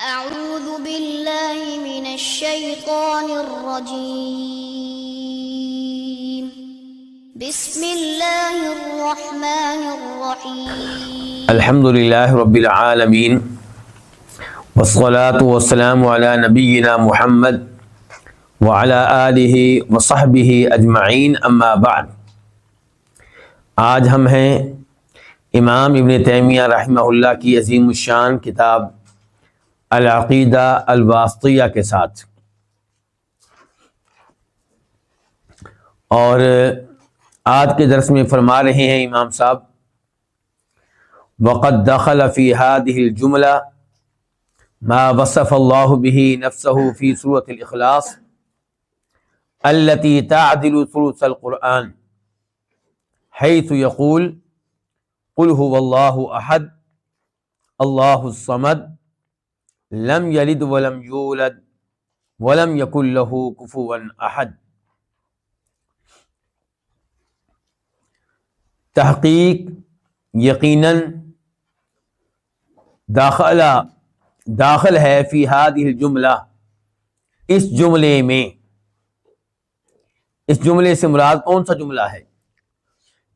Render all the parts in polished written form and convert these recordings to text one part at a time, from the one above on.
أعوذ بالله من الشيطان الرجيم بسم الله الرحمن الرحيم الحمد لله رب العالمين والصلاة والسلام على نبينا محمد وعلى آله وصحبه أجمعين اما بعد۔ آج ہم ہیں امام ابن تیمیہ رحمہ اللہ کی عظیم الشان کتاب العقیدہ الواسطیہ کے ساتھ، اور آج کے درس میں فرما رہے ہیں امام صاحب: وقد دخل في هذه الجملة ما وصف الله به نفسه في سورة الإخلاص التي تعدل ثلث القرآن، حيث يقول: قل هو الله أحد الله الصمد لم يلد ولم يولد ولم يكن له كفوا أحد۔ تحقیق یقیناً داخل ہے فی هذه الجملہ، اس جملے میں۔ اس جملے سے مراد کون سا جملہ ہے؟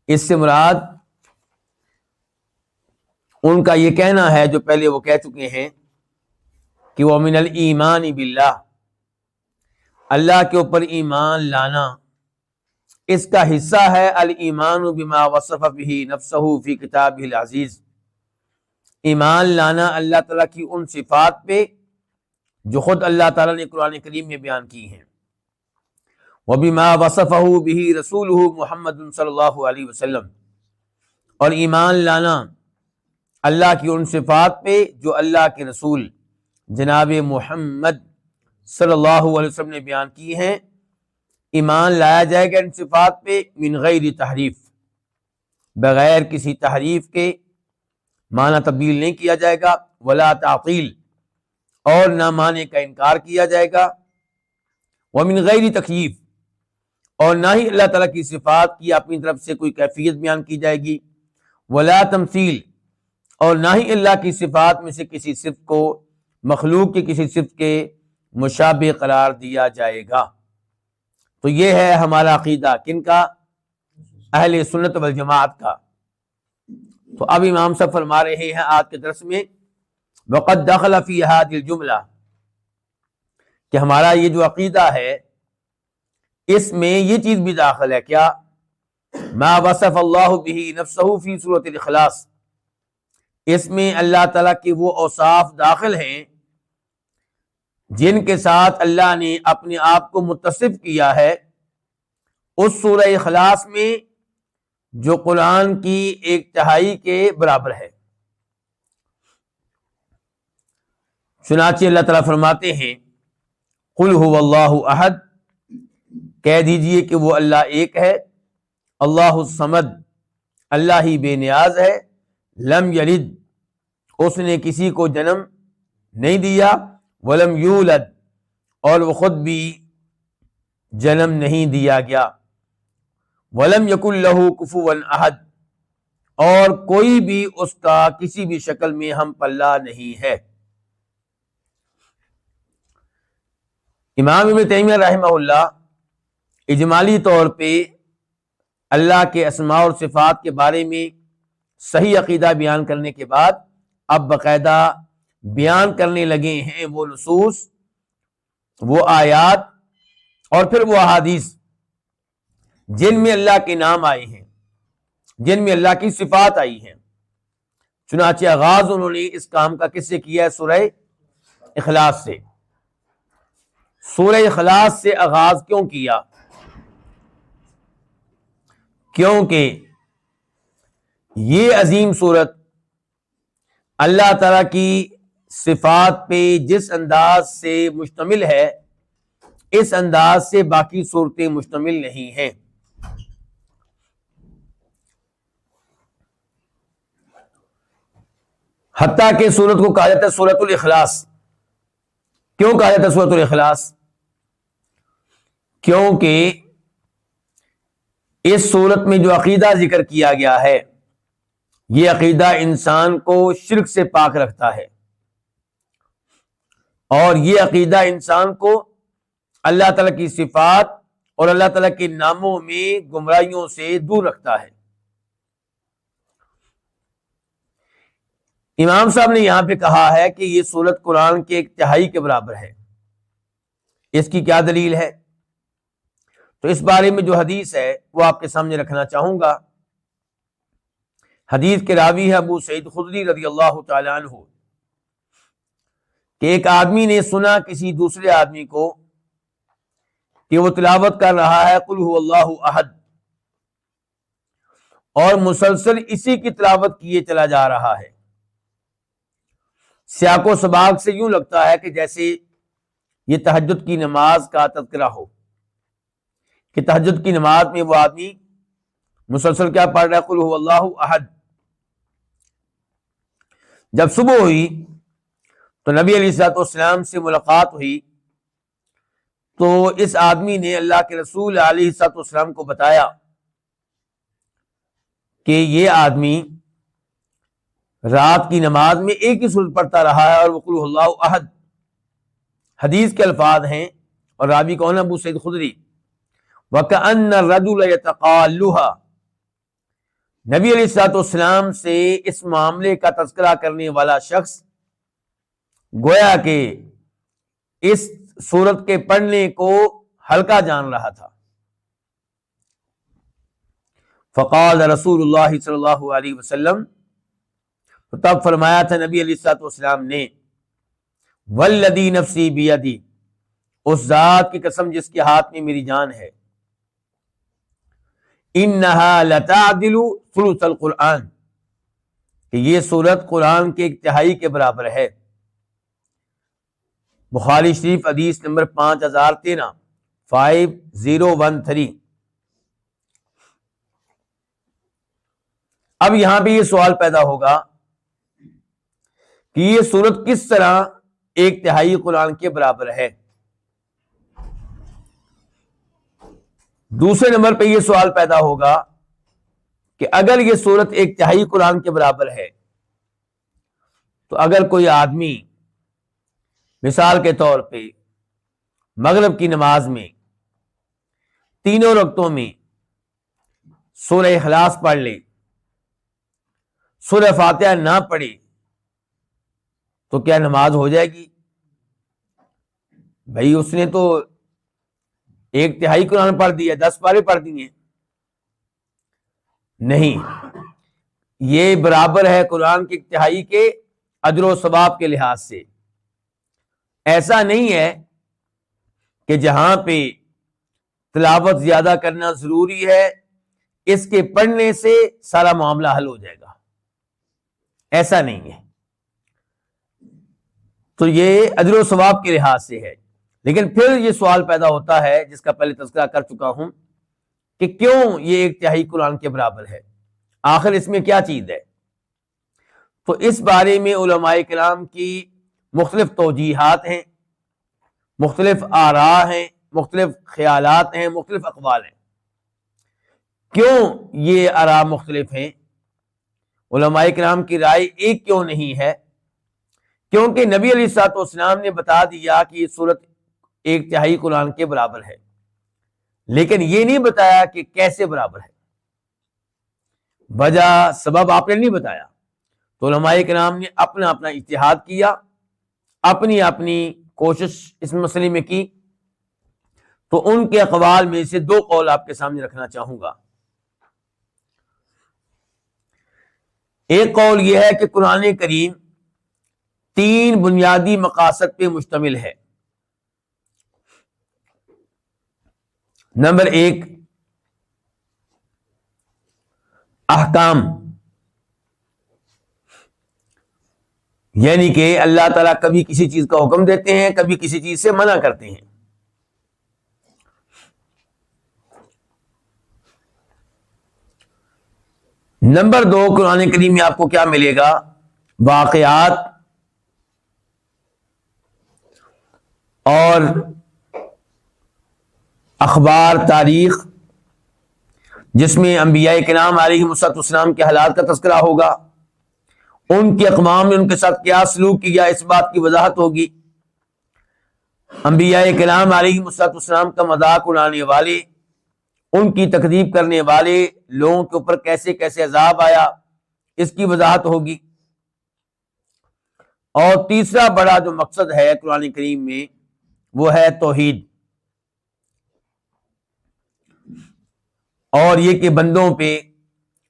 اس سے مراد ان کا یہ کہنا ہے جو پہلے وہ کہہ چکے ہیں کہ وہ من الایمان باللہ، اللہ کے اوپر ایمان لانا، اس کا حصہ ہے الایمان بما وصف به نفسه فی کتابہ العزیز، ایمان لانا اللہ تعالیٰ کی ان صفات پہ جو خود اللہ تعالیٰ نے قرآن کریم میں بیان کی ہیں، وبما وصفه به رسولہ محمد صلی اللہ علیہ وسلم، اور ایمان لانا اللہ کی ان صفات پہ جو اللہ کے رسول جناب محمد صلی اللہ علیہ وسلم نے بیان کی ہیں۔ ایمان لایا جائے گا ان صفات پہ من غیر تحریف، بغیر کسی تحریف کے، معنی تبدیل نہیں کیا جائے گا، ولا تعطیل، اور نہ معنی کا انکار کیا جائے گا، ومن غیر تکییف، اور نہ ہی اللہ تعالیٰ کی صفات کی اپنی طرف سے کوئی کیفیت بیان کی جائے گی، ولا تمثیل، اور نہ ہی اللہ کی صفات میں سے کسی صفت کو مخلوق کی کسی صفت کے مشابہ قرار دیا جائے گا۔ تو یہ ہے ہمارا عقیدہ، کن کا؟ اہل سنت والجماعت کا۔ تو اب امام صاحب فرما رہے ہیں آج کے درس میں وقد دخل فی هذه الجملہ، کہ ہمارا یہ جو عقیدہ ہے اس میں یہ چیز بھی داخل ہے، کیا؟ ما وصف اللہ به نفسہ فی سورۃ الاخلاص، اس میں اللہ تعالیٰ کے وہ اوصاف داخل ہیں جن کے ساتھ اللہ نے اپنے آپ کو متصف کیا ہے اس سورہ اخلاص میں جو قرآن کی 1/3 کے برابر ہے۔ چنانچہ اللہ تعالیٰ فرماتے ہیں قل هو اللہ احد، کہہ دیجئے کہ وہ اللہ ایک ہے، اللہ الصمد، اللہ ہی بے نیاز ہے، لم یلد، اس نے کسی کو جنم نہیں دیا، ولم یولد، اور وہ خود بھی جنم نہیں دیا گیا، ولم یکن لہ کفوا احد، اور کوئی بھی اس کا کسی بھی شکل میں ہم پلہ نہیں ہے۔ امام ابن تیمیہ رحمہ اللہ اجمالی طور پہ اللہ کے اسماء اور صفات کے بارے میں صحیح عقیدہ بیان کرنے کے بعد اب باقاعدہ بیان کرنے لگے ہیں وہ نصوص، وہ آیات، اور پھر وہ احادیث جن میں اللہ کے نام آئے ہیں، جن میں اللہ کی صفات آئی ہیں۔ چنانچہ آغاز انہوں نے اس کام کا کس سے کیا ہے؟ سورہ اخلاص سے۔ سورہ اخلاص سے آغاز کیوں کیا؟ کیونکہ یہ عظیم سورت اللہ تعالیٰ کی صفات پہ جس انداز سے مشتمل ہے اس انداز سے باقی صورتیں مشتمل نہیں ہیں۔ حتیٰ کہ سورت کو کہا جاتا ہے سورۃ الاخلاص۔ کیوں کہا جاتا ہے سورۃ الاخلاص؟ کیونکہ اس سورت میں جو عقیدہ ذکر کیا گیا ہے یہ عقیدہ انسان کو شرک سے پاک رکھتا ہے، اور یہ عقیدہ انسان کو اللہ تعالیٰ کی صفات اور اللہ تعالیٰ کے ناموں میں گمراہیوں سے دور رکھتا ہے۔ امام صاحب نے یہاں پہ کہا ہے کہ یہ سورت قرآن کے 1/3 کے برابر ہے۔ اس کی کیا دلیل ہے؟ تو اس بارے میں جو حدیث ہے وہ آپ کے سامنے رکھنا چاہوں گا۔ حدیث کے راوی ہے ابو سعید خدری رضی اللہ تعالی عنہ کہ ایک آدمی نے سنا کسی دوسرے آدمی کو کہ وہ تلاوت کر رہا ہے قل هو اللہ احد، اور مسلسل اسی کی تلاوت کیے چلا جا رہا ہے۔ سیاق و سباق سے یوں لگتا ہے کہ جیسے یہ تہجد کی نماز کا تذکرہ ہو، کہ تہجد کی نماز میں وہ آدمی مسلسل کیا پڑھ رہا ہے؟ قل هو اللہ احد۔ جب صبح ہوئی تو نبی علیہ الصلوۃ والسلام سے ملاقات ہوئی تو اس آدمی نے اللہ کے رسول علیہ الصلوۃ والسلام کو بتایا کہ یہ آدمی رات کی نماز میں ایک ہی سورت پڑھتا رہا ہے اور وہ قل اللہ احد۔ حدیث کے الفاظ ہیں اور راوی کون ہے؟ ابو سعید خدری۔ وَكَأَنَّ الرَّجُلَ يَتَقَالُّهَا، نبی علیہ الصلوۃ والسلام سے اس معاملے کا تذکرہ کرنے والا شخص گویا کہ اس سورت کے پڑھنے کو ہلکا جان رہا تھا۔ فقال رسول اللہ صلی اللہ علیہ وسلم، تو تب فرمایا تھا نبی علیہ الصلوۃ والسلام نے، والذی نفسی بیدی، اس ذات کی قسم جس کے ہاتھ میں میری جان ہے، انہا لتعدل ثلث القرآن، کہ یہ سورت قرآن کے 1/3 کے برابر ہے۔ بخاری شریف حدیث نمبر 5013 5013۔ اب یہاں پہ یہ سوال پیدا ہوگا کہ یہ سورت کس طرح 1/3 قرآن کے برابر ہے؟ دوسرے نمبر پہ یہ سوال پیدا ہوگا کہ اگر یہ سورت 1/3 قرآن کے برابر ہے تو اگر کوئی آدمی مثال کے طور پہ مغرب کی نماز میں تینوں رکعتوں میں سورہ اخلاص پڑھ لے، سورہ فاتحہ نہ پڑھے، تو کیا نماز ہو جائے گی؟ بھائی اس نے تو 1/3 قرآن پڑھ دیا، 10 پارے پڑھ دیے۔ نہیں، یہ برابر ہے قرآن کے 1/3 کے اجر و ثواب کے لحاظ سے۔ ایسا نہیں ہے کہ جہاں پہ تلاوت زیادہ کرنا ضروری ہے اس کے پڑھنے سے سارا معاملہ حل ہو جائے گا، ایسا نہیں ہے۔ تو یہ اجر و ثواب کے لحاظ سے ہے۔ لیکن پھر یہ سوال پیدا ہوتا ہے جس کا پہلے تذکرہ کر چکا ہوں کہ کیوں یہ 1/3 قرآن کے برابر ہے، آخر اس میں کیا چیز ہے؟ تو اس بارے میں علماء کرام کی مختلف توجیحات ہیں، مختلف آراء ہیں، مختلف خیالات ہیں، مختلف اقوال ہیں۔ کیوں یہ آراء مختلف ہیں؟ علماء کرام کی رائے ایک کیوں نہیں ہے؟ کیونکہ نبی علیہ الصلوۃ والسلام نے بتا دیا کہ یہ سورت 1/3 قرآن کے برابر ہے، لیکن یہ نہیں بتایا کہ کیسے برابر ہے، وجہ سبب آپ نے نہیں بتایا۔ تو علماء کرام نے اپنا اپنا اجتہاد کیا، اپنی اپنی کوشش اس مسئلے میں کی۔ تو ان کے اقوال میں سے 2 قول آپ کے سامنے رکھنا چاہوں گا۔ ایک قول یہ ہے کہ قرآن کریم 3 بنیادی مقاصد پہ مشتمل ہے۔ نمبر 1، احکام، یعنی کہ اللہ تعالیٰ کبھی کسی چیز کا حکم دیتے ہیں، کبھی کسی چیز سے منع کرتے ہیں۔ نمبر 2، قرآن کریم میں آپ کو کیا ملے گا؟ واقعات اور اخبار، تاریخ، جس میں انبیاء کرام علیہ السلام کے حالات کا تذکرہ ہوگا، ان کے اقوام نے ان کے ساتھ کیا سلوک کیا، اس بات کی وضاحت ہوگی۔ انبیاء کرام علیہ السلام کا مذاق اڑانے والے، ان کی تکذیب کرنے والے لوگوں کے اوپر کیسے کیسے عذاب آیا، اس کی وضاحت ہوگی۔ اور تیسرا بڑا جو مقصد ہے قرآن کریم میں وہ ہے توحید، اور یہ کہ بندوں پہ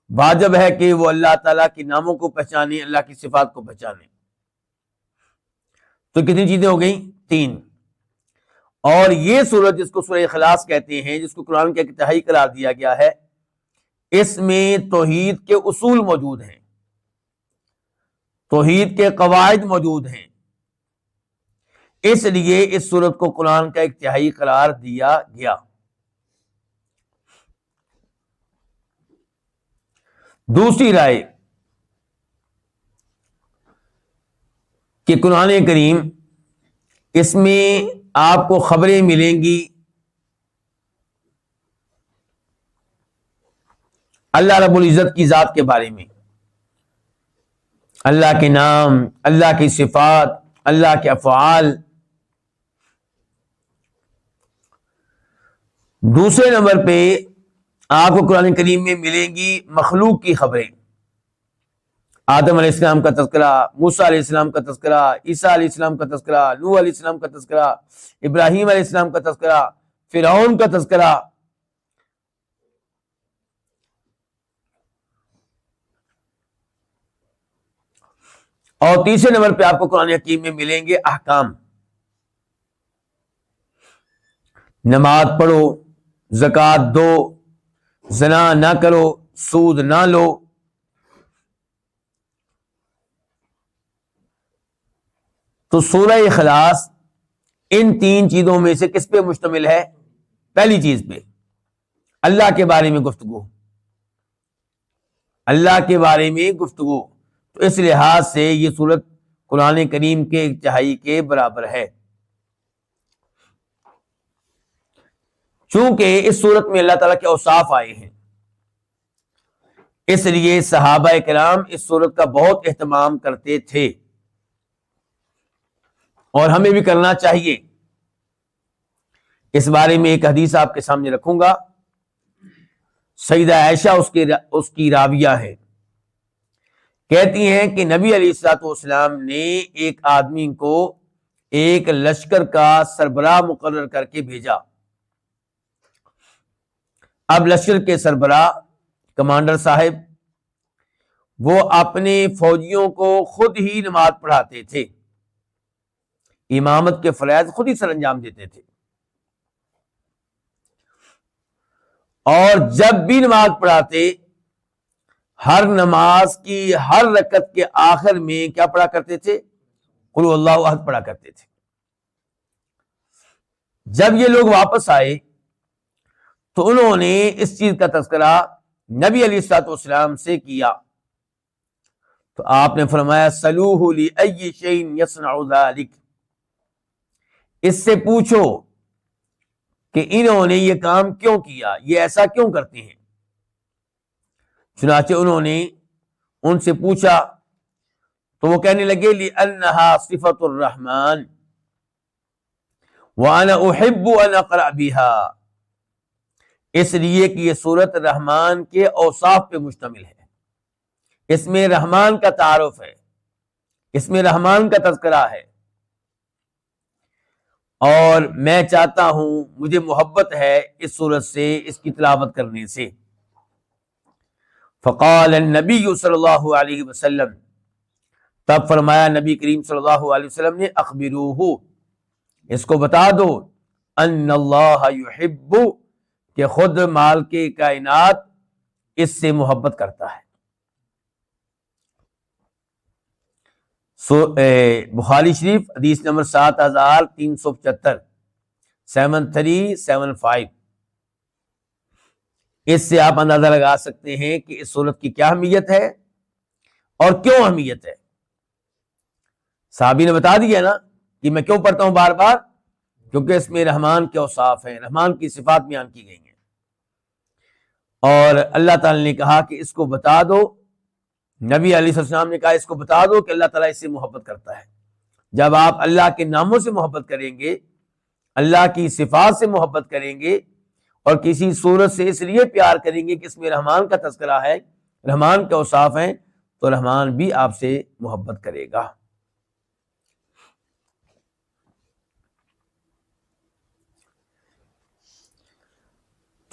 واجب ہے کہ وہ اللہ تعالیٰ کے ناموں کو پہچانے، اللہ کی صفات کو پہچانے۔ تو کتنی چیزیں ہو گئیں؟ 3۔ اور یہ سورت جس کو سورہ اخلاص کہتے ہیں، جس کو قرآن کا انتہائی قرار دیا گیا ہے، اس میں توحید کے اصول موجود ہیں، توحید کے قواعد موجود ہیں، اس لیے اس سورت کو قرآن کا انتہائی قرار دیا گیا۔ دوسری رائے کہ قرآن کریم اس میں آپ کو خبریں ملیں گی اللہ رب العزت کی ذات کے بارے میں، اللہ کے نام، اللہ کی صفات، اللہ کے افعال۔ دوسرے نمبر پہ آپ کو قرآن کریم میں ملیں گی مخلوق کی خبریں، آدم علیہ السلام کا تذکرہ، موسیٰ علیہ السلام کا تذکرہ، عیسیٰ علیہ السلام کا تذکرہ، نوح علیہ السلام کا تذکرہ، ابراہیم علیہ السلام کا تذکرہ، فرعون کا تذکرہ۔ اور تیسرے نمبر پہ آپ کو قرآن حکیم میں ملیں گے احکام، نماز پڑھو، زکوٰۃ دو، زنا نہ کرو، سود نہ لو۔ تو سورہ اخلاص ان 3 چیزوں میں سے کس پہ مشتمل ہے؟ پہلی چیز پہ، اللہ کے بارے میں گفتگو، اللہ کے بارے میں گفتگو۔ تو اس لحاظ سے یہ سورت قرآن کریم کے ایک تہائی کے برابر ہے، چونکہ اس سورت میں اللہ تعالیٰ کے اوصاف آئے ہیں، اس لیے صحابہ کرام اس سورت کا بہت اہتمام کرتے تھے، اور ہمیں بھی کرنا چاہیے۔ اس بارے میں ایک حدیث آپ کے سامنے رکھوں گا، سیدہ عائشہ اس کی راویہ ہے، کہتی ہیں کہ نبی علیہ الصلوۃ والسلام نے ایک آدمی کو ایک لشکر کا سربراہ مقرر کر کے بھیجا۔ اب لشکر کے سربراہ، کمانڈر صاحب، وہ اپنے فوجیوں کو خود ہی نماز پڑھاتے تھے، امامت کے فرائض خود ہی سر انجام دیتے تھے، اور جب بھی نماز پڑھاتے، ہر نماز کی ہر رکعت کے آخر میں کیا پڑھا کرتے تھے؟ قل هو اللہ احد پڑھا کرتے تھے۔ جب یہ لوگ واپس آئے تو انہوں نے اس چیز کا تذکرہ نبی علیہ الصلوۃ والسلام سے کیا، تو آپ نے فرمایا سلوہ لأی شیء یصنع ذلک، اس سے پوچھو کہ انہوں نے یہ کام کیوں کیا، یہ ایسا کیوں کرتے ہیں۔ چنانچہ انہوں نے ان سے پوچھا تو وہ کہنے لگے لأنها صفۃ الرحمن وانا احب ان اقرأ بها، اس لیے کہ یہ سورت رحمان کے اوصاف پہ مشتمل ہے، اس میں رحمان کا تعارف ہے، اس میں رحمان کا تذکرہ ہے، اور میں چاہتا ہوں، مجھے محبت ہے اس سورت سے، اس کی تلاوت کرنے سے۔ فقال النبی صلی اللہ علیہ وسلم، تب فرمایا نبی کریم صلی اللہ علیہ وسلم نے اخبروہ، اس کو بتا دو، ان اللہ یحب، کہ خود مال کے کائنات اس سے محبت کرتا ہے۔ بخاری شریف حدیث نمبر 7375، 7375۔ اس سے آپ اندازہ لگا سکتے ہیں کہ اس سورت کی کیا اہمیت ہے اور کیوں اہمیت ہے۔ صحابی نے بتا دیا نا کہ میں کیوں پڑھتا ہوں بار بار، کیونکہ اس میں رحمان کے اوصاف ہیں، رحمان کی صفات بیان کی گئی ہیں، اور اللہ تعالی نے کہا کہ اس کو بتا دو، نبی علیہ السلام نے کہا اس کو بتا دو کہ اللہ تعالیٰ اس سے محبت کرتا ہے۔ جب آپ اللہ کے ناموں سے محبت کریں گے اللہ کی صفات سے محبت کریں گے اور کسی صورت سے اس لیے پیار کریں گے کہ اس میں رحمان کا تذکرہ ہے، رحمان کے اوصاف ہیں، تو رحمان بھی آپ سے محبت کرے گا۔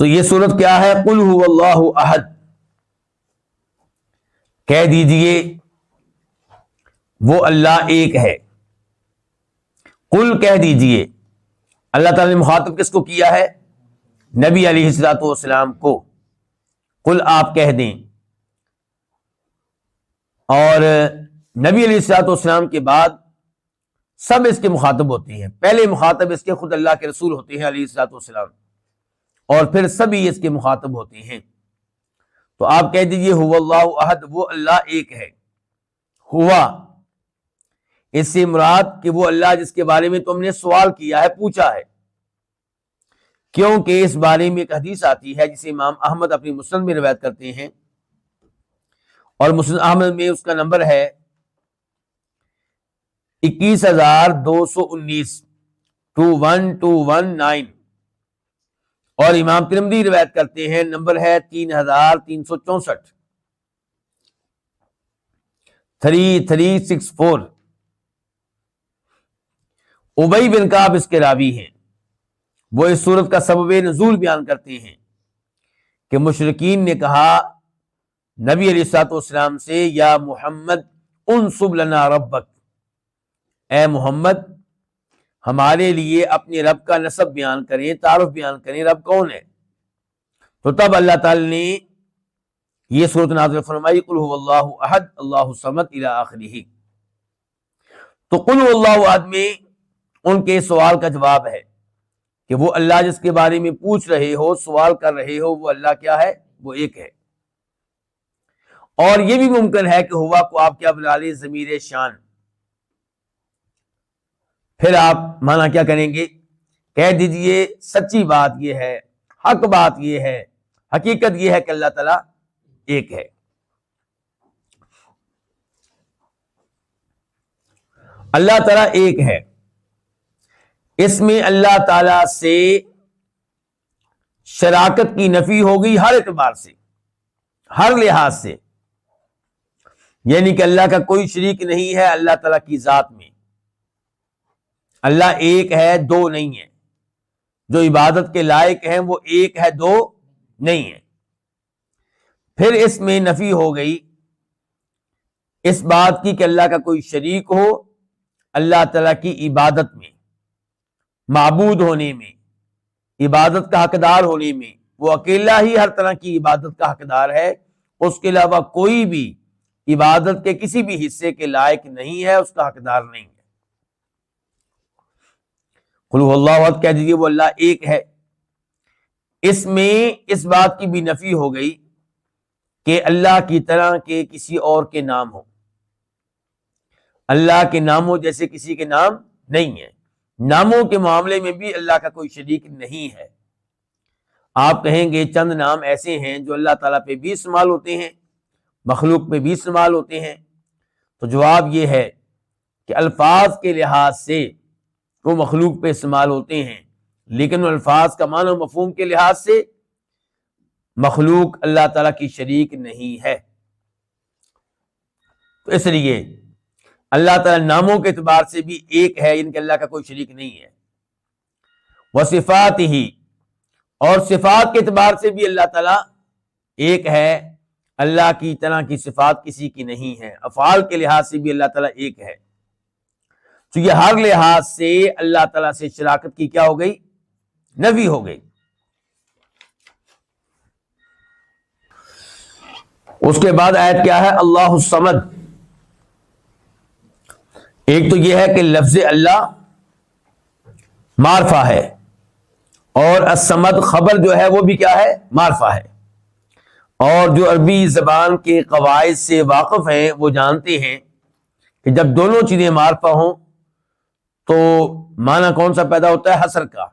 تو یہ صورت کیا ہے؟ قل هو اللہ احد، کہہ دیجئے وہ اللہ ایک ہے۔ قل کہہ دیجئے، اللہ تعالی نے مخاطب کس کو کیا ہے؟ نبی علیہ الصلوۃ والسلام کو۔ قل آپ کہہ دیں، اور نبی علیہ الصلوۃ والسلام کے بعد سب اس کے مخاطب ہوتے ہیں۔ پہلے مخاطب اس کے خود اللہ کے رسول ہوتے ہیں علیہ الصلوۃ والسلام، اور پھر سبھی اس کے مخاطب ہوتے ہیں۔ تو آپ کہہ دیجئے هو اللہ احد، وہ اللہ ایک ہے۔ ہوا اس سے مراد کہ وہ اللہ جس کے بارے میں تم نے سوال کیا ہے، پوچھا ہے، کیونکہ اس بارے میں ایک حدیث آتی ہے جسے امام احمد اپنی مسند میں روایت کرتے ہیں، اور مسند احمد میں اس کا نمبر ہے 21,219 21219، اور امام ترمذی روایت کرتے ہیں نمبر ہے 3364 3364۔ ابی بن کعب اس کے راوی ہیں، وہ اس سورت کا سبب نزول بیان کرتے ہیں کہ مشرکین نے کہا نبی علیہ الصلوۃ والسلام سے، یا محمد انصب لنا ربک، اے محمد ہمارے لیے اپنے رب کا نسب بیان کریں، تعارف بیان کریں، رب کون ہے؟ تو تب اللہ تعالی نے یہ سورت نازل فرمائی، قل هو اللہ احد اللہ الصمد الی آخرہ۔ تو قل هو اللہ احد میں ان کے سوال کا جواب ہے کہ وہ اللہ جس کے بارے میں پوچھ رہے ہو، سوال کر رہے ہو، وہ اللہ کیا ہے؟ وہ ایک ہے۔ اور یہ بھی ممکن ہے کہ ہوا کو آپ کیا بنا لیں؟ ضمیر شان۔ پھر آپ معنی کیا کریں گے؟ کہہ دیجئے سچی بات یہ ہے، حق بات یہ ہے، حقیقت یہ ہے کہ اللہ تعالیٰ ایک ہے۔ اللہ تعالیٰ ایک ہے، اس میں اللہ تعالیٰ سے شراکت کی نفی ہو گئی ہر اعتبار سے، ہر لحاظ سے، یعنی کہ اللہ کا کوئی شریک نہیں ہے اللہ تعالیٰ کی ذات میں۔ اللہ ایک ہے، دو نہیں ہے۔ جو عبادت کے لائق ہیں وہ ایک ہے، دو نہیں ہے۔ پھر اس میں نفی ہو گئی اس بات کی کہ اللہ کا کوئی شریک ہو اللہ تعالیٰ کی عبادت میں، معبود ہونے میں، عبادت کا حقدار ہونے میں۔ وہ اکیلا ہی ہر طرح کی عبادت کا حقدار ہے، اس کے علاوہ کوئی بھی عبادت کے کسی بھی حصے کے لائق نہیں ہے، اس کا حقدار نہیں ہے۔ قل هو اللہ احد کہہ دیجیے وہ اللہ ایک ہے۔ اس میں اس بات کی بھی نفی ہو گئی کہ اللہ کی طرح کے کسی اور کے نام ہو، اللہ کے ناموں جیسے کسی کے نام نہیں ہیں۔ ناموں کے معاملے میں بھی اللہ کا کوئی شریک نہیں ہے۔ آپ کہیں گے چند نام ایسے ہیں جو اللہ تعالیٰ پہ بھی استعمال ہوتے ہیں، مخلوق پہ بھی استعمال ہوتے ہیں، تو جواب یہ ہے کہ الفاظ کے لحاظ سے وہ مخلوق پہ استعمال ہوتے ہیں، لیکن وہ الفاظ کا معنی و مفہوم کے لحاظ سے مخلوق اللہ تعالیٰ کی شریک نہیں ہے۔ تو اس لیے اللہ تعالیٰ ناموں کے اعتبار سے بھی ایک ہے، ان کے اللہ کا کوئی شریک نہیں ہے۔ وصفاتہ، اور صفات کے اعتبار سے بھی اللہ تعالیٰ ایک ہے، اللہ کی طرح کی صفات کسی کی نہیں ہے۔ افعال کے لحاظ سے بھی اللہ تعالیٰ ایک ہے۔ تو یہ ہر لحاظ سے اللہ تعالیٰ سے شراکت کی کیا ہو گئی؟ نفی ہو گئی۔ اس کے بعد آیت کیا ہے؟ اللہ الصمد۔ ایک تو یہ ہے کہ لفظ اللہ معرفہ ہے، اور الصمد خبر جو ہے وہ بھی کیا ہے؟ معرفہ ہے۔ اور جو عربی زبان کے قواعد سے واقف ہیں وہ جانتے ہیں کہ جب دونوں چیزیں معرفہ ہوں تو معنی کون سا پیدا ہوتا ہے؟ حصر کا۔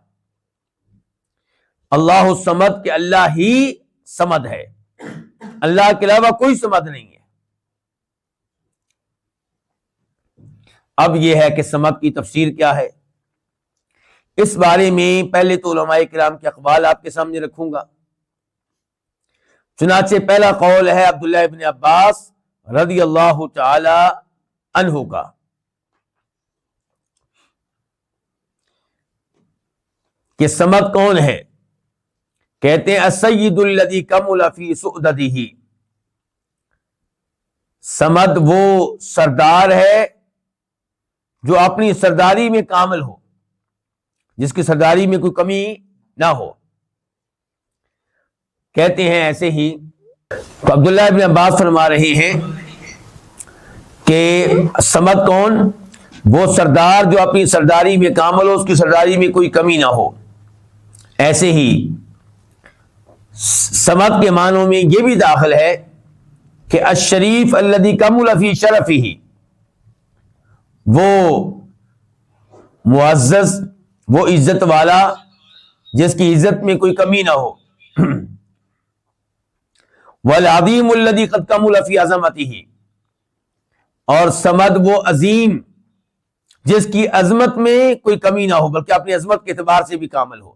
اللہ الصمد کہ اللہ ہی صمد ہے، اللہ کے علاوہ کوئی صمد نہیں ہے۔ اب یہ ہے کہ صمد کی تفسیر کیا ہے؟ اس بارے میں پہلے تو علماء کرام کے اقوال آپ کے سامنے رکھوں گا۔ چنانچہ پہلا قول ہے عبداللہ ابن عباس رضی اللہ تعالی عنہ کا، کہ صمد کون ہے؟ کہتے ہیں السید الذی کمل فی سؤددہ، صمد وہ سردار ہے جو اپنی سرداری میں کامل ہو، جس کی سرداری میں کوئی کمی نہ ہو۔ کہتے ہیں ایسے ہی تو عبداللہ ابن عباس فرما رہے ہیں کہ صمد کون؟ وہ سردار جو اپنی سرداری میں کامل ہو، اس کی سرداری میں کوئی کمی نہ ہو۔ ایسے ہی صمد کے معنوں میں یہ بھی داخل ہے کہ الشریف الذی کمل فی شرفہ، وہ معزز، وہ عزت والا جس کی عزت میں کوئی کمی نہ ہو۔ والعظیم الذی قد کمل فی عظمتہ، اور صمد وہ عظیم جس کی عظمت میں کوئی کمی نہ ہو بلکہ اپنی عظمت کے اعتبار سے بھی کامل ہو۔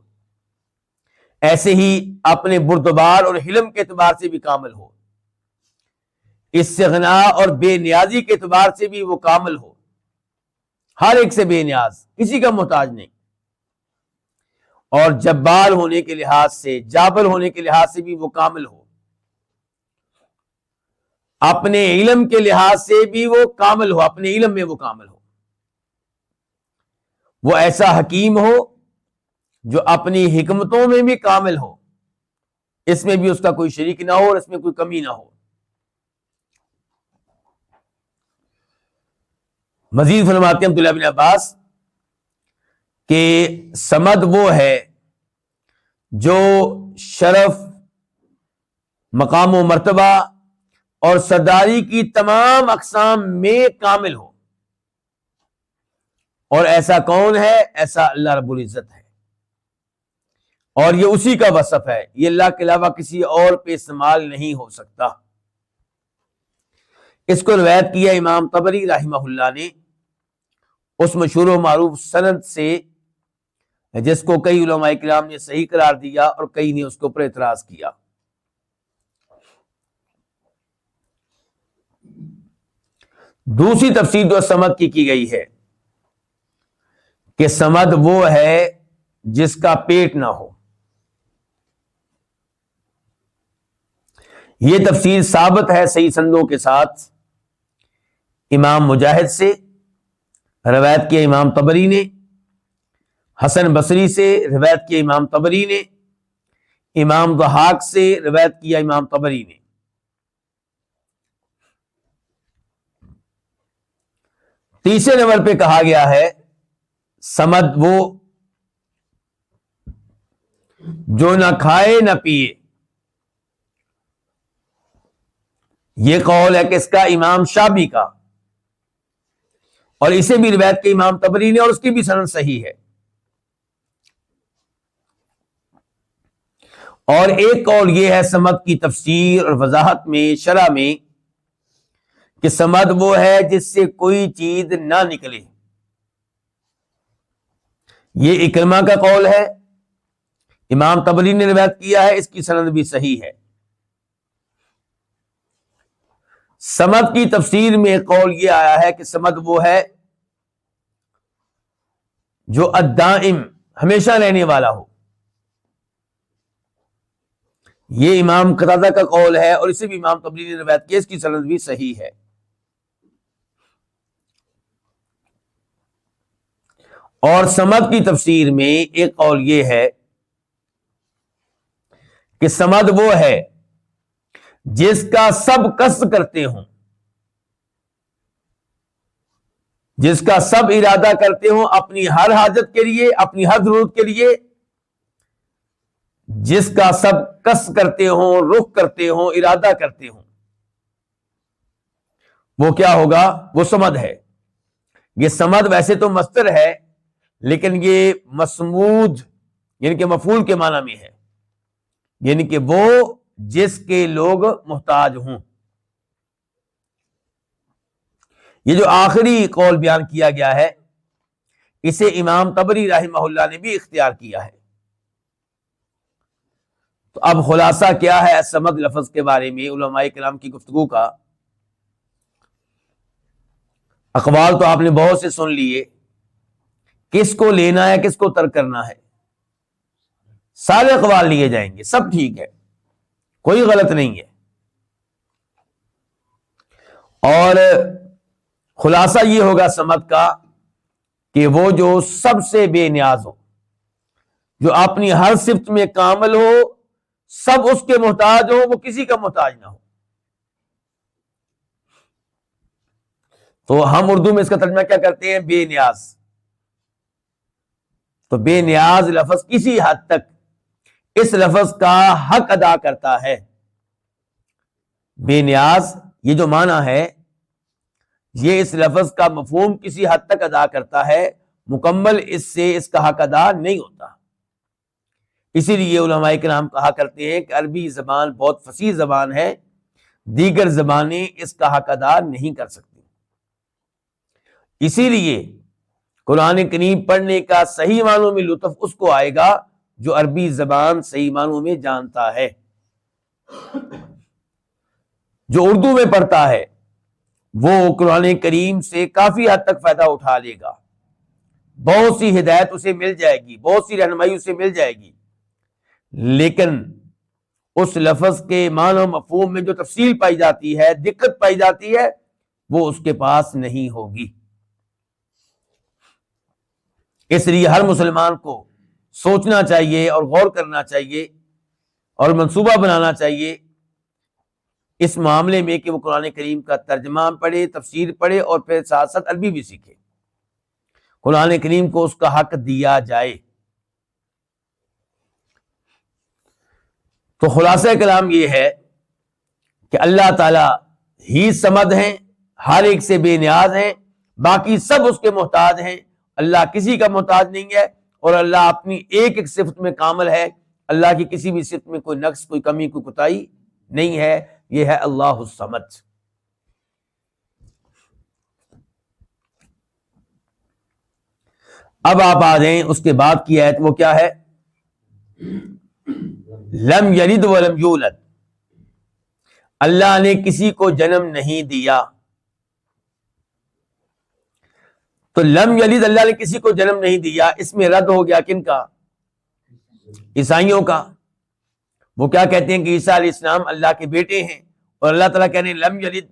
ایسے ہی اپنے بردبار اور حلم کے اعتبار سے بھی کامل ہو، استغنا اور بے نیازی کے اعتبار سے بھی وہ کامل ہو، ہر ایک سے بے نیاز، کسی کا محتاج نہیں، اور جبار ہونے کے لحاظ سے، جابر ہونے کے لحاظ سے بھی وہ کامل ہو، اپنے علم کے لحاظ سے بھی وہ کامل ہو، اپنے علم میں وہ کامل ہو، وہ ایسا حکیم ہو جو اپنی حکمتوں میں بھی کامل ہو، اس میں بھی اس کا کوئی شریک نہ ہو اور اس میں کوئی کمی نہ ہو۔ مزید فرماتے ہیں عبداللہ بن عباس کہ صمد وہ ہے جو شرف، مقام و مرتبہ اور سرداری کی تمام اقسام میں کامل ہو، اور ایسا کون ہے؟ ایسا اللہ رب العزت ہے، اور یہ اسی کا وصف ہے، یہ اللہ کے علاوہ کسی اور پہ استعمال نہیں ہو سکتا۔ اس کو روایت کیا امام طبری رحمہ اللہ نے اس مشہور و معروف سند سے، جس کو کئی علماء کرام نے صحیح قرار دیا اور کئی نے اس کے اوپر اعتراض کیا۔ دوسری تفسیر جو صمد کی گئی ہے کہ صمد وہ ہے جس کا پیٹ نہ ہو۔ یہ تفسیر ثابت ہے صحیح سندوں کے ساتھ امام مجاہد سے، روایت کیا امام طبری نے، حسن بصری سے روایت کیا امام طبری نے، امام ضحاک سے روایت کیا امام طبری نے۔ تیسرے نمبر پہ کہا گیا ہے صمد وہ جو نہ کھائے نہ پیے۔ یہ قول ہے کس کا؟ امام شابی کا، اور اسے بھی روایت کے امام طبری نے، اور اس کی بھی سند صحیح ہے۔ اور ایک قول یہ ہے صمد کی تفسیر اور وضاحت میں، شرح میں، کہ صمد وہ ہے جس سے کوئی چیز نہ نکلے۔ یہ اکرمہ کا قول ہے، امام طبری نے روایت کیا ہے، اس کی سند بھی صحیح ہے۔ صمد کی تفسیر میں ایک قول یہ آیا ہے کہ صمد وہ ہے جو الدائم، ہمیشہ رہنے والا ہو۔ یہ امام قتادہ کا قول ہے، اور اسے بھی امام طبری نے روایت کیا، اس کی سند بھی صحیح ہے۔ اور صمد کی تفسیر میں ایک قول یہ ہے کہ صمد وہ ہے جس کا سب قصد کرتے ہوں، جس کا سب ارادہ کرتے ہوں اپنی ہر حاجت کے لیے، اپنی ہر ضرورت کے لیے، جس کا سب قصد کرتے ہوں، رخ کرتے ہوں، ارادہ کرتے ہوں، وہ کیا ہوگا؟ وہ صمد ہے۔ یہ صمد ویسے تو مصدر ہے، لیکن یہ مصمود یعنی کہ مفعول کے معنی میں ہے، یعنی کہ وہ جس کے لوگ محتاج ہوں۔ یہ جو آخری قول بیان کیا گیا ہے، اسے امام طبری رحمہ اللہ نے بھی اختیار کیا ہے۔ تو اب خلاصہ کیا ہے الصمد لفظ کے بارے میں علماء کرام کی گفتگو کا؟ اقوال تو آپ نے بہت سے سن لیے، کس کو لینا ہے کس کو ترک کرنا ہے؟ سارے اقوال لیے جائیں گے، سب ٹھیک ہے، کوئی غلط نہیں ہے۔ اور خلاصہ یہ ہوگا سمت کا کہ وہ جو سب سے بے نیاز ہو، جو اپنی ہر صفت میں کامل ہو، سب اس کے محتاج ہو، وہ کسی کا محتاج نہ ہو۔ تو ہم اردو میں اس کا ترجمہ کیا کرتے ہیں؟ بے نیاز۔ تو بے نیاز لفظ کسی حد تک اس لفظ کا حق ادا کرتا ہے۔ بے نیاز یہ جو معنی ہے، یہ اس لفظ کا مفہوم کسی حد تک ادا کرتا ہے، مکمل اس سے اس کا حق ادا نہیں ہوتا۔ اسی لیے علماء کرام کہا کرتے ہیں کہ عربی زبان بہت فصیح زبان ہے، دیگر زبانیں اس کا حق ادا نہیں کر سکتی۔ اسی لیے قرآن کریم پڑھنے کا صحیح معنوں میں لطف اس کو آئے گا جو عربی زبان صحیح معنوں میں جانتا ہے۔ جو اردو میں پڑھتا ہے وہ قرآن کریم سے کافی حد تک فائدہ اٹھا لے گا، بہت سی ہدایت اسے مل جائے گی، بہت سی رہنمائی اسے مل جائے گی، لیکن اس لفظ کے معنی و مفہوم میں جو تفصیل پائی جاتی ہے، دقت پائی جاتی ہے، وہ اس کے پاس نہیں ہوگی۔ اس لیے ہر مسلمان کو سوچنا چاہیے اور غور کرنا چاہیے اور منصوبہ بنانا چاہیے اس معاملے میں کہ وہ قرآن کریم کا ترجمہ پڑھے، تفسیر پڑھے، اور پھر ساتھ ساتھ عربی بھی سیکھے، قرآن کریم کو اس کا حق دیا جائے۔ تو خلاصہ کلام یہ ہے کہ اللہ تعالی ہی صمد ہیں، ہر ایک سے بے نیاز ہیں، باقی سب اس کے محتاج ہیں، اللہ کسی کا محتاج نہیں ہے، اور اللہ اپنی ایک ایک صفت میں کامل ہے، اللہ کی کسی بھی صفت میں کوئی نقص، کوئی کمی، کوئی کوتاہی نہیں ہے۔ یہ ہے اللہ الصمد۔ اب آپ آ جائیں اس کے بعد کی آیت، وہ کیا ہے؟ لم یلد ولم یولد، اللہ نے کسی کو جنم نہیں دیا۔ تو لم یلد، اللہ نے کسی کو جنم نہیں دیا، اس میں رد ہو گیا کن کا؟ عیسائیوں کا۔ وہ کیا کہتے ہیں کہ عیسیٰ علیہ السلام اللہ کے بیٹے ہیں، اور اللہ تعالیٰ کہنے لم یلد،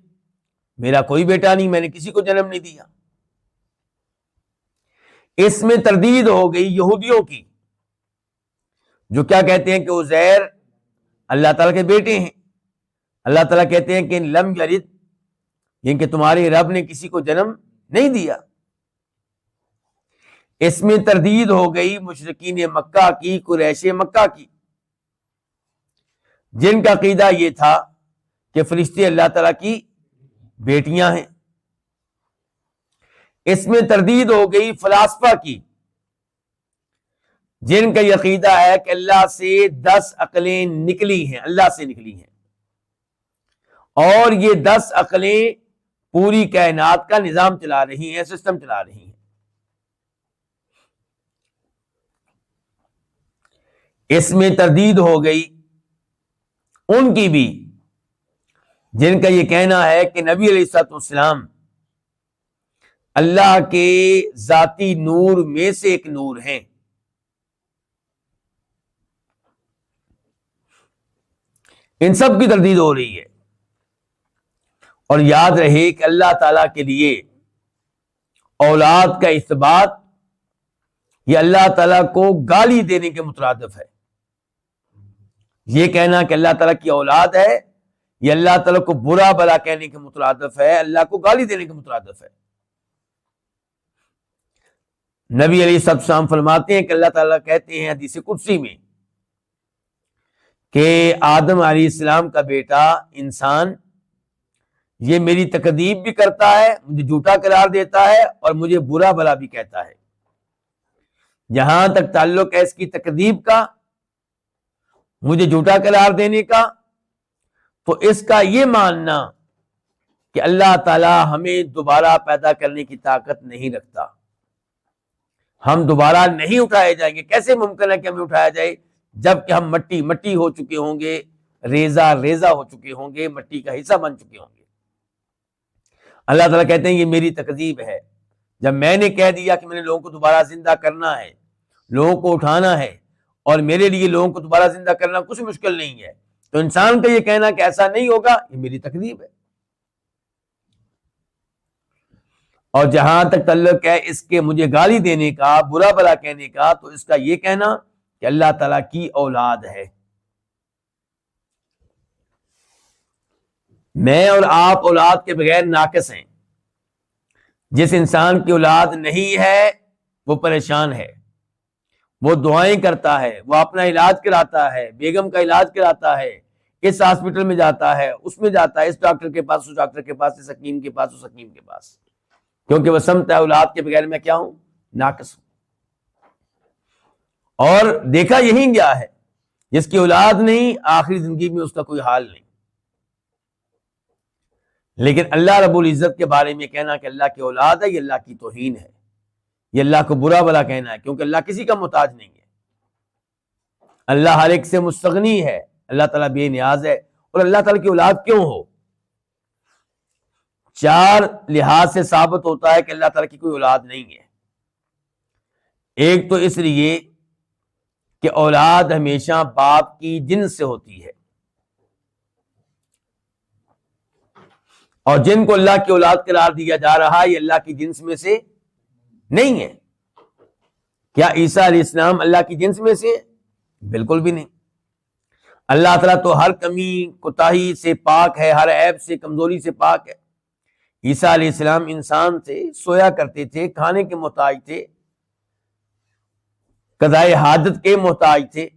میرا کوئی بیٹا نہیں، میں نے کسی کو جنم نہیں دیا۔ اس میں تردید ہو گئی یہودیوں کی، جو کیا کہتے ہیں کہ عزیر اللہ تعالیٰ کے بیٹے ہیں۔ اللہ تعالیٰ کہتے ہیں کہ لم یلد، یعنی کہ تمہارے رب نے کسی کو جنم نہیں دیا۔ اس میں تردید ہو گئی مشرکین مکہ کی، قریش مکہ کی، جن کا عقیدہ یہ تھا کہ فرشتے اللہ تعالیٰ کی بیٹیاں ہیں۔ اس میں تردید ہو گئی فلاسفہ کی، جن کا یہ عقیدہ ہے کہ اللہ سے 10 عقلیں نکلی ہیں، اللہ سے نکلی ہیں، اور یہ 10 عقلیں پوری کائنات کا نظام چلا رہی ہیں، سسٹم چلا رہی ہیں۔ اس میں تردید ہو گئی ان کی بھی، جن کا یہ کہنا ہے کہ نبی علیہ الصلوۃ والسلام اللہ کے ذاتی نور میں سے ایک نور ہیں۔ ان سب کی تردید ہو رہی ہے۔ اور یاد رہے کہ اللہ تعالی کے لیے اولاد کا اثبات یہ اللہ تعالیٰ کو گالی دینے کے مترادف ہے۔ یہ کہنا کہ اللہ تعالیٰ کی اولاد ہے، یہ اللہ تعالیٰ کو برا بلا کہنے کے مترادف ہے، اللہ کو گالی دینے کے مترادف ہے۔ نبی علیہ السلام فرماتے ہیں کہ اللہ تعالیٰ کہتے ہیں حدیث قدسی میں کہ آدم علیہ السلام کا بیٹا انسان یہ میری تکذیب بھی کرتا ہے، مجھے جھوٹا قرار دیتا ہے، اور مجھے برا بلا بھی کہتا ہے۔ جہاں تک تعلق ہے اس کی تکذیب کا، مجھے جھوٹا قرار دینے کا، تو اس کا یہ ماننا کہ اللہ تعالی ہمیں دوبارہ پیدا کرنے کی طاقت نہیں رکھتا، ہم دوبارہ نہیں اٹھائے جائیں گے. کیسے ممکن ہے کہ ہمیں اٹھایا جائے جب کہ ہم مٹی مٹی ہو چکے ہوں گے, ریزہ ریزہ ہو چکے ہوں گے, مٹی کا حصہ بن چکے ہوں گے. اللہ تعالیٰ کہتے ہیں یہ میری تکذیب ہے. جب میں نے کہہ دیا کہ میں نے لوگوں کو دوبارہ زندہ کرنا ہے, لوگوں کو اٹھانا ہے, اور میرے لیے لوگوں کو دوبارہ زندہ کرنا کچھ مشکل نہیں ہے, تو انسان کا یہ کہنا کہ ایسا نہیں ہوگا, یہ میری تکذیب ہے. اور جہاں تک تعلق ہے اس کے مجھے گالی دینے کا, برا بھلا کہنے کا, تو اس کا یہ کہنا کہ اللہ تعالیٰ کی اولاد ہے. میں اور آپ اولاد کے بغیر ناقص ہیں. جس انسان کی اولاد نہیں ہے وہ پریشان ہے, وہ دعائیں کرتا ہے, وہ اپنا علاج کراتا ہے, بیگم کا علاج کراتا ہے, اس ہاسپٹل میں جاتا ہے, اس میں جاتا ہے, اس ڈاکٹر کے پاس, اس ڈاکٹر کے پاس, اس حکیم کے پاس, اس حکیم کے پاس, کیونکہ وہ سمجھتا ہے اولاد کے بغیر میں کیا ہوں, ناقص ہوں. اور دیکھا یہی گیا ہے, جس کی اولاد نہیں آخری زندگی میں اس کا کوئی حال نہیں. لیکن اللہ رب العزت کے بارے میں کہنا کہ اللہ کی اولاد ہے, یہ اللہ کی توہین ہے, یہ اللہ کو برا بھلا کہنا ہے, کیونکہ اللہ کسی کا محتاج نہیں ہے. اللہ ہر ایک سے مستغنی ہے, اللہ تعالیٰ بے نیاز ہے. اور اللہ تعالیٰ کی اولاد کیوں ہو؟ 4 لحاظ سے ثابت ہوتا ہے کہ اللہ تعالیٰ کی کوئی اولاد نہیں ہے. ایک تو اس لیے کہ اولاد ہمیشہ باپ کی جنس سے ہوتی ہے, اور جن کو اللہ کی اولاد قرار دیا جا رہا ہے یہ اللہ کی جنس میں سے نہیں ہے. کیا عیسیٰ علیہ السلام اللہ کی جنس میں سے؟ بالکل بھی نہیں. اللہ تعالیٰ تو ہر کمی کوتاہی سے پاک ہے, ہر عیب سے, کمزوری سے پاک ہے. عیسیٰ علیہ السلام انسان تھے, سویا کرتے تھے, کھانے کے محتاج تھے, قضائے حاجت کے محتاج تھے,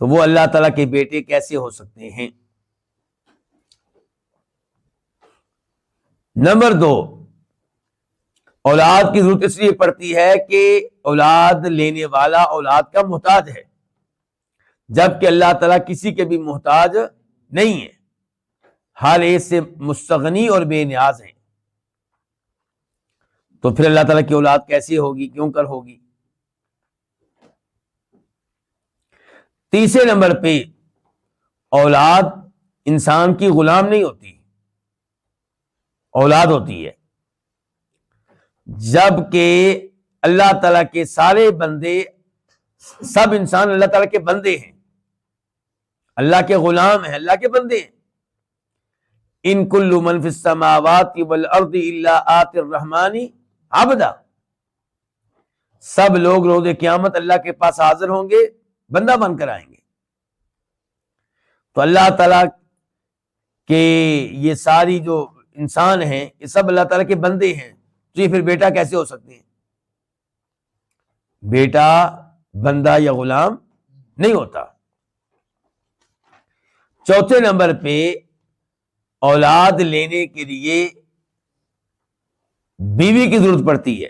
تو وہ اللہ تعالیٰ کے بیٹے کیسے ہو سکتے ہیں؟ نمبر 2, اولاد کی ضرورت اس لیے پڑتی ہے کہ اولاد لینے والا اولاد کا محتاج ہے, جبکہ اللہ تعالیٰ کسی کے بھی محتاج نہیں ہے, ہر ایک سے مستغنی اور بے نیاز ہیں. تو پھر اللہ تعالیٰ کی اولاد کیسی ہوگی, کیوں کر ہوگی؟ تیسرے نمبر پہ اولاد انسان کی غلام نہیں ہوتی, اولاد ہوتی ہے جبکہ اللہ تعالیٰ کے سارے بندے, سب انسان اللہ تعالیٰ کے بندے ہیں, اللہ کے غلام ہیں, اللہ کے بندے ہیں. ان کل من فی السماوات والارض الا آتی الرحمن عبدا, سب لوگ روز قیامت اللہ کے پاس حاضر ہوں گے, بندہ بن کر آئیں گے. تو اللہ تعالیٰ کے یہ ساری جو انسان ہیں یہ سب اللہ تعالیٰ کے بندے ہیں, تو یہ پھر بیٹا کیسے ہو سکتے ہیں؟ بیٹا بندہ یا غلام نہیں ہوتا. چوتھے نمبر پہ اولاد لینے کے لیے بیوی کی ضرورت پڑتی ہے,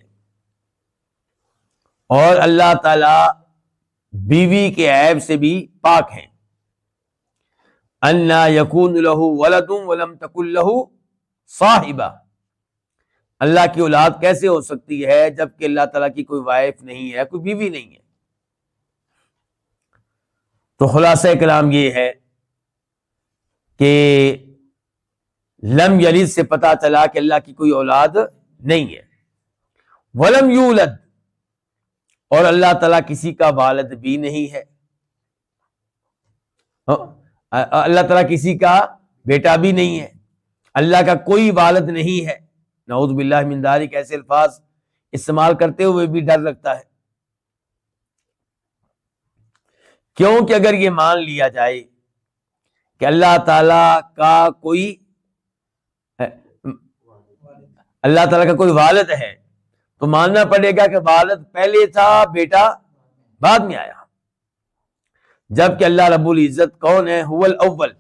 اور اللہ تعالی بیوی کے عیب سے بھی پاک ہیں. انا یکون لہ ولد ولم تکن لہ صاحبہ, اللہ کی اولاد کیسے ہو سکتی ہے جبکہ اللہ تعالیٰ کی کوئی وائف نہیں ہے, کوئی بیوی نہیں ہے. تو خلاصہ کلام یہ ہے کہ لم یلد سے پتہ چلا کہ اللہ کی کوئی اولاد نہیں ہے. ولم یولد, اور اللہ تعالیٰ کسی کا والد بھی نہیں ہے, اللہ تعالیٰ کسی کا بیٹا بھی نہیں ہے, اللہ کا کوئی والد نہیں ہے. نعوذ باللہ من ذالک, ایسے الفاظ استعمال کرتے ہوئے بھی ڈر لگتا ہے, کیونکہ اگر یہ مان لیا جائے کہ اللہ تعالیٰ کا کوئی والد ہے, تو ماننا پڑے گا کہ والد پہلے تھا, بیٹا بعد میں آیا. جبکہ اللہ رب العزت کون ہے؟ هو الاول,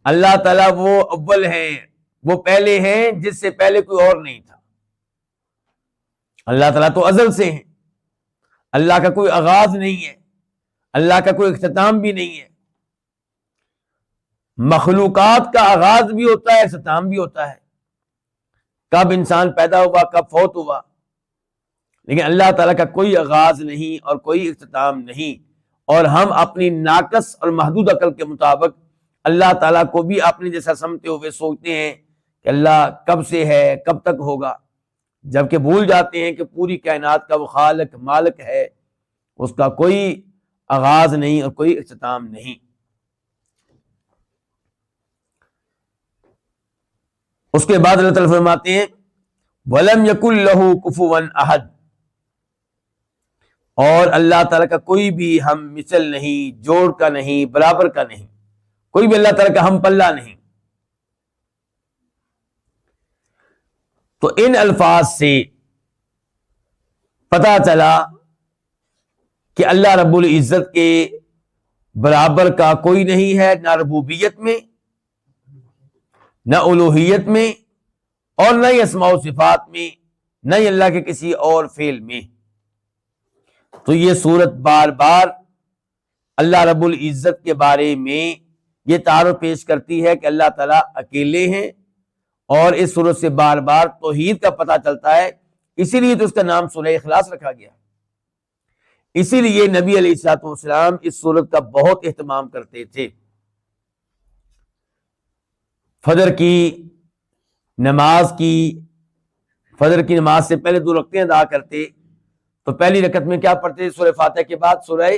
اللہ تعالیٰ وہ اول ہیں, وہ پہلے ہیں جس سے پہلے کوئی اور نہیں تھا. اللہ تعالیٰ تو ازل سے ہیں, اللہ کا کوئی آغاز نہیں ہے, اللہ کا کوئی اختتام بھی نہیں ہے. مخلوقات کا آغاز بھی ہوتا ہے, اختتام بھی ہوتا ہے. کب انسان پیدا ہوا, کب فوت ہوا, لیکن اللہ تعالیٰ کا کوئی آغاز نہیں اور کوئی اختتام نہیں، اور ہم اپنی ناقص اور محدود عقل کے مطابق اللہ تعالیٰ کو بھی اپنے جیسا سمجھتے ہوئے سوچتے ہیں کہ اللہ کب سے ہے، کب تک ہوگا، جبکہ بھول جاتے ہیں کہ پوری کائنات کا وہ خالق مالک ہے، اس کا کوئی آغاز نہیں اور کوئی اختتام نہیں۔ اس کے بعد اللہ تعالیٰ فرماتے ہیں وَلَمْ يَكُنْ لَهُ كُفُوًا أَحَدٌ، اور اللہ تعالیٰ کا کوئی بھی ہم مثل نہیں، جوڑ کا نہیں، برابر کا نہیں، کوئی بھی اللہ تعالیٰ کا ہم پلہ نہیں۔ تو ان الفاظ سے پتہ چلا کہ اللہ رب العزت کے برابر کا کوئی نہیں ہے، نہ ربوبیت میں، نہ الوہیت میں، اور نہ ہی اسماء و صفات میں، نہ ہی اللہ کے کسی اور فعل میں۔ تو یہ صورت بار بار اللہ رب العزت کے بارے میں یہ تعارف پیش کرتی ہے کہ اللہ تعالیٰ اکیلے ہیں، اور اس صورت سے بار بار توحید کا پتہ چلتا ہے، اسی لیے تو اس کا نام سورہ اخلاص رکھا گیا۔ اسی لیے نبی علیہ الصلوۃ والسلام اس صورت کا بہت اہتمام کرتے تھے۔ فجر کی نماز سے پہلے 2 رکعتیں ادا کرتے تو پہلی رکعت میں کیا پڑھتے؟ سورہ فاتحہ کے بعد سورہ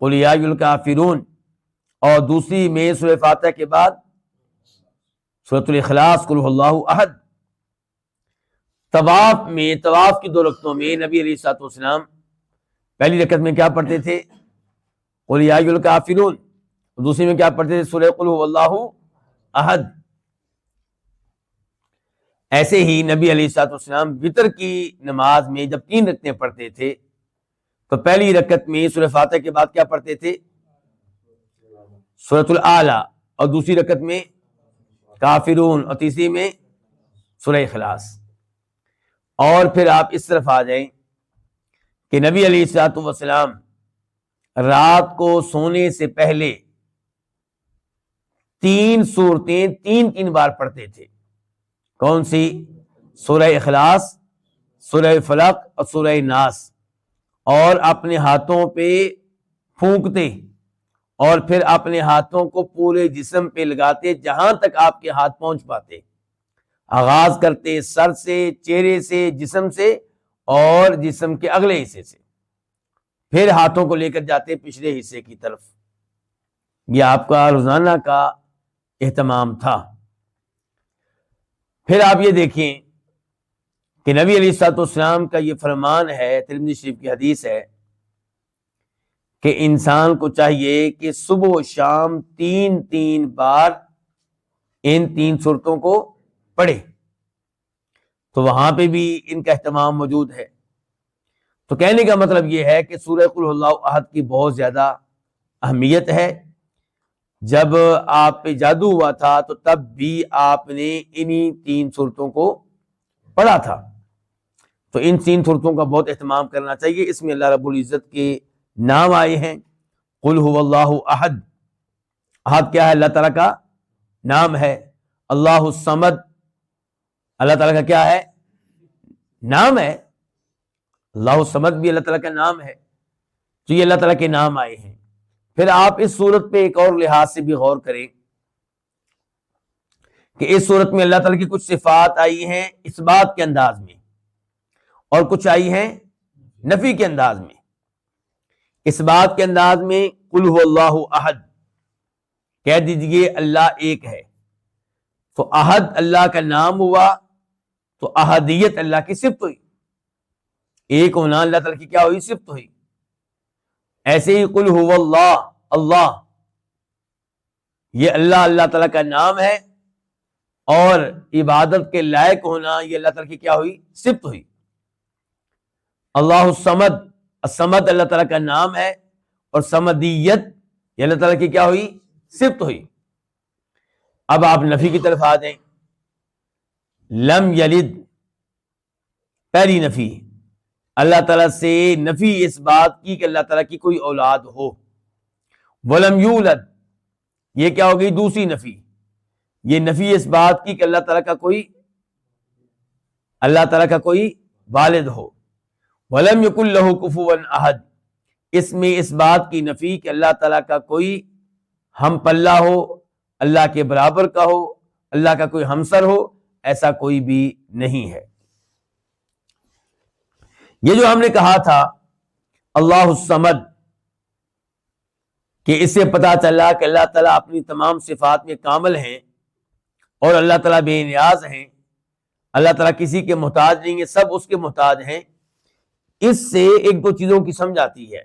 قل یا ایھا الکافرون، اور دوسری میں سورہ فاتحہ کے بعد سورۃ الاخلاص قل ھو اللہ احد۔ طواف کی 2 رکعتوں میں نبی علیہ الصلوۃ والسلام پہلی رکعت میں کیا پڑھتے تھے؟ قل یا ایھا الکافرون، دوسری میں کیا پڑھتے تھے؟ سورہ قل ھو اللہ احد۔ ایسے ہی نبی علیہ الصلوۃ والسلام وتر کی نماز میں جب 3 رکعتیں پڑھتے تھے تو پہلی رکعت میں سورہ فاتحہ کے بعد کیا پڑھتے تھے؟ سورۃ الاعلیٰ، اور دوسری رکعت میں کافرون، اور تیسری میں سورہ اخلاص۔ اور پھر آپ اس طرف آ جائیں کہ نبی علیہ الصلوۃ والسلام رات کو سونے سے پہلے 3 سورتیں 3 بار پڑھتے تھے۔ کون سی؟ سورہ اخلاص، سورہ فلق اور سورہ ناس، اور اپنے ہاتھوں پہ پھونکتے اور پھر اپنے ہاتھوں کو پورے جسم پہ لگاتے جہاں تک آپ کے ہاتھ پہنچ پاتے، آغاز کرتے سر سے، چہرے سے، جسم سے، اور جسم کے اگلے حصے سے، پھر ہاتھوں کو لے کر جاتے پچھلے حصے کی طرف۔ یہ آپ کا روزانہ کا اہتمام تھا۔ پھر آپ یہ دیکھیں کہ نبی علیہ الصلوۃ والسلام کا یہ فرمان ہے، ترمذی شریف کی حدیث ہے کہ انسان کو چاہیے کہ صبح و شام 3 بار ان 3 سورتوں کو پڑھے۔ تو وہاں پہ بھی ان کا اہتمام موجود ہے۔ تو کہنے کا مطلب یہ ہے کہ سورہ قل ھو اللہ احد کی بہت زیادہ اہمیت ہے۔ جب آپ پہ جادو ہوا تھا تو تب بھی آپ نے انہی 3 سورتوں کو پڑھا تھا۔ تو ان 3 سورتوں کا بہت اہتمام کرنا چاہیے۔ اس میں اللہ رب العزت کے نام آئے ہیں۔ قل ھو اللہ احد، احد کیا ہے؟ اللہ تعالیٰ کا نام ہے۔ اللہ الصمد، اللہ تعالیٰ کا کیا ہے؟ نام ہے۔ اللہ الصمد بھی اللہ تعالیٰ کا نام ہے۔ تو یہ اللہ تعالیٰ کے نام آئے ہیں۔ پھر آپ اس صورت پہ ایک اور لحاظ سے بھی غور کریں کہ اس صورت میں اللہ تعالیٰ کی کچھ صفات آئی ہیں اس بات کے انداز میں، اور کچھ آئی ہیں نفی کے انداز میں۔ اس بات کے انداز میں قل ھو اللہ احد، کہہ دیجئے اللہ ایک ہے۔ تو احد اللہ کا نام ہوا تو احدیت اللہ کی صفت ہوئی، ایک ہونا اللہ تعالیٰ کی کیا ہوئی؟ صفت ہوئی۔ ایسے ہی قل ھو اللہ، اللہ یہ اللہ تعالیٰ کا نام ہے، اور عبادت کے لائق ہونا یہ اللہ تعالیٰ کی کیا ہوئی؟ صفت ہوئی۔ اللہ الصمد، الصمد اللہ تعالیٰ کا نام ہے، اور صمدیت یہ اللہ تعالیٰ کی کیا ہوئی؟ صفت ہوئی۔ اب آپ نفی کی طرف آ جائیں۔ لم یلد، پہلی نفی، اللہ تعالیٰ سے نفی اس بات کی کہ اللہ تعالیٰ کی کوئی اولاد ہو۔ ولم یولد، یہ کیا ہو گئی؟ دوسری نفی، یہ نفی اس بات کی کہ اللہ تعالیٰ کا کوئی والد ہو۔ وَلَمْ يَكُنْ لَهُ كُفُوًا أَحَدٌ، اس میں اس بات کی نفی کہ اللہ تعالیٰ کا کوئی ہم پلہ ہو، اللہ کے برابر کا ہو، اللہ کا کوئی ہمسر ہو، ایسا کوئی بھی نہیں ہے۔ یہ جو ہم نے کہا تھا اللہ الصمد، کہ اس سے پتہ چلا کہ اللہ تعالیٰ اپنی تمام صفات میں کامل ہیں اور اللہ تعالیٰ بے نیاز ہیں، اللہ تعالیٰ کسی کے محتاج نہیں ہے، سب اس کے محتاج ہیں۔ اس سے ایک دو چیزوں کی سمجھ آتی ہے۔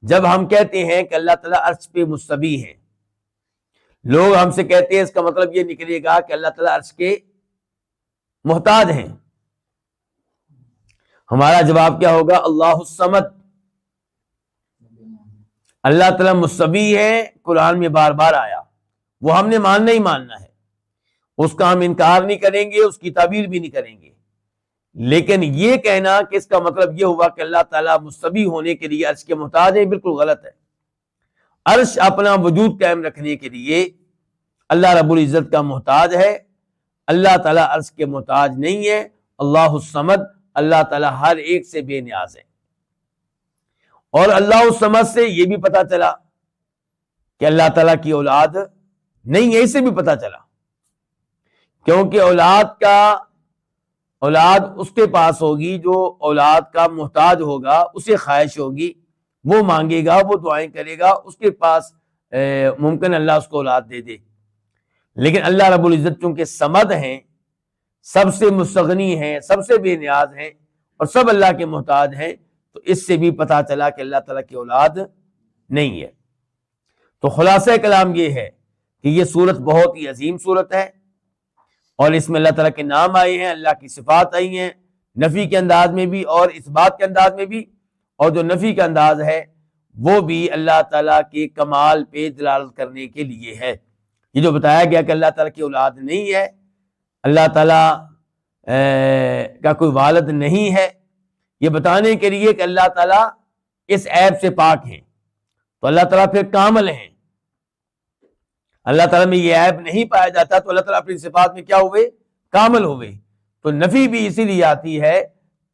جب ہم کہتے ہیں کہ اللہ تعالیٰ عرش پہ مستوی ہیں، لوگ ہم سے کہتے ہیں اس کا مطلب یہ نکلے گا کہ اللہ تعالیٰ عرش کے محتاج ہیں۔ ہمارا جواب کیا ہوگا؟ اللہ الصمد، اللہ تعالیٰ مستوی ہے، قرآن میں بار بار آیا، وہ ہم نے ماننا ہی ماننا ہے، اس کا ہم انکار نہیں کریں گے، اس کی تعبیر بھی نہیں کریں گے۔ لیکن یہ کہنا کہ اس کا مطلب یہ ہوا کہ اللہ تعالیٰ مستوی ہونے کے لیے عرش کے محتاج ہے، بالکل غلط ہے۔ عرش اپنا وجود قائم رکھنے کے لیے اللہ رب العزت کا محتاج ہے، اللہ تعالیٰ عرش کے محتاج نہیں ہے۔ اللہ الصمد، اللہ تعالیٰ ہر ایک سے بے نیاز ہے۔ اور اللہ الصمد سے یہ بھی پتا چلا کہ اللہ تعالیٰ کی اولاد نہیں ہے، اس سے بھی پتا چلا، کیونکہ اولاد اس کے پاس ہوگی جو اولاد کا محتاج ہوگا، اسے خواہش ہوگی، وہ مانگے گا، وہ دعائیں کرے گا، اس کے پاس ممکن اللہ اس کو اولاد دے دے۔ لیکن اللہ رب العزت چونکہ صمد ہیں، سب سے مستغنی ہیں، سب سے بے نیاز ہیں اور سب اللہ کے محتاج ہیں، تو اس سے بھی پتا چلا کہ اللہ تعالیٰ کی اولاد نہیں ہے۔ تو خلاصہ کلام یہ ہے کہ یہ سورت بہت ہی عظیم سورت ہے، اور اس میں اللہ تعالیٰ کے نام آئے ہیں، اللہ کی صفات آئی ہیں، نفی کے انداز میں بھی اور اس بات کے انداز میں بھی، اور جو نفی کا انداز ہے وہ بھی اللہ تعالیٰ کے کمال پہ دلالت کرنے کے لیے ہے۔ یہ جو بتایا گیا کہ اللہ تعالیٰ کی اولاد نہیں ہے، اللہ تعالیٰ کا کوئی والد نہیں ہے، یہ بتانے کے لیے کہ اللہ تعالیٰ اس عیب سے پاک ہیں، تو اللہ تعالیٰ پھر کامل ہیں۔ اللہ تعالیٰ میں یہ عیب نہیں پایا جاتا تو اللہ تعالیٰ اپنی صفات میں کیا ہوئے؟ کامل ہوئے۔ تو نفی بھی اسی لیے آتی ہے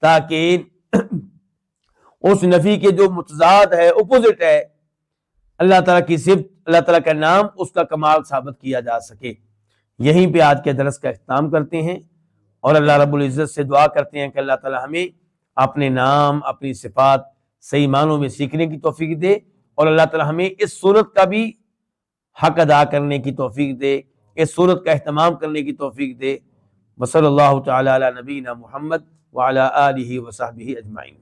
تاکہ اس نفی کے جو متضاد ہے، اپوزٹ ہے، اللہ تعالیٰ کی صفت، اللہ تعالیٰ کا نام، اس کا کمال ثابت کیا جا سکے۔ یہیں پہ آج کے درس کا اختتام کرتے ہیں، اور اللہ رب العزت سے دعا کرتے ہیں کہ اللہ تعالیٰ ہمیں اپنے نام، اپنی صفات صحیح معنوں میں سیکھنے کی توفیق دے، اور اللہ تعالیٰ ہمیں اس صورت کا بھی حق ادا کرنے کی توفیق دے، اس صورت کا اہتمام کرنے کی توفیق دے۔ وصلی اللہ تعالی علی نبینا محمد وعلی آلہ وصحبہ اجمعین۔